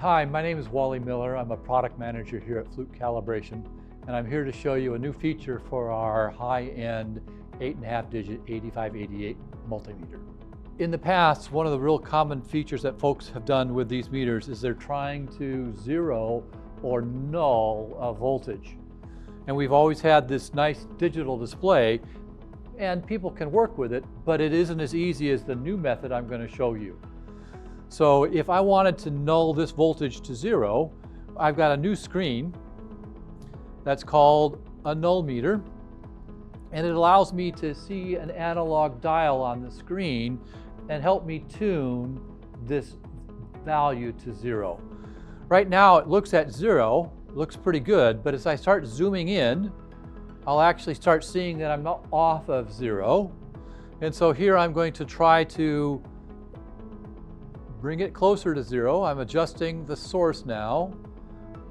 Hi, my name is Wally Miller. I'm a product manager here at Fluke Calibration, and I'm here to show you a new feature for our high-end 8.5 digit 8588 multimeter. In the past, one of the real common features that folks have done with these meters is they're trying to zero or null a voltage. And we've always had this nice digital display, and people can work with it, but it isn't as easy as the new method I'm going to show you. So if I wanted to null this voltage to zero, I've got a new screen that's called a null meter, and it allows me to see an analog dial on the screen and help me tune this value to zero. Right now it looks at zero, looks pretty good, but as I start zooming in, I'll actually start seeing that I'm not off of zero. And so here I'm going to try to bring it closer to zero. I'm adjusting the source now,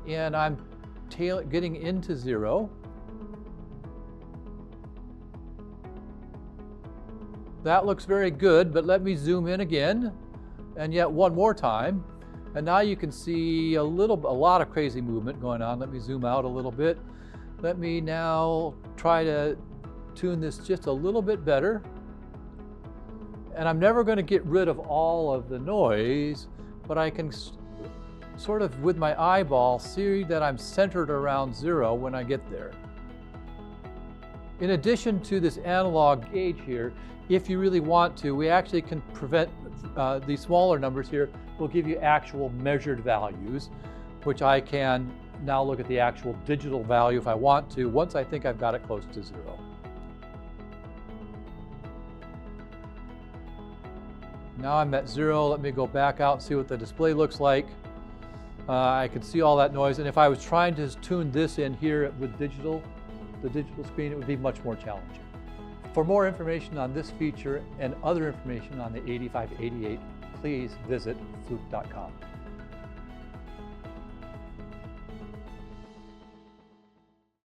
and I'm getting into zero. That looks very good, but let me zoom in again, and yet one more time. And now you can see a lot of crazy movement going on. Let me zoom out a little bit. Let me now try to tune this just a little bit better. And I'm never going to get rid of all of the noise, but I can sort of, with my eyeball, see that I'm centered around zero when I get there. In addition to this analog gauge here, if you really want to, we actually can prevent these smaller numbers here. We'll give you actual measured values, which I can now look at the actual digital value if I want to, once I think I've got it close to zero. Now I'm at zero. Let me go back out and see what the display looks like. I can see all that noise, and if I was trying to tune this in here with the digital screen, it would be much more challenging. For more information on this feature and other information on the 8588, please visit fluke.com.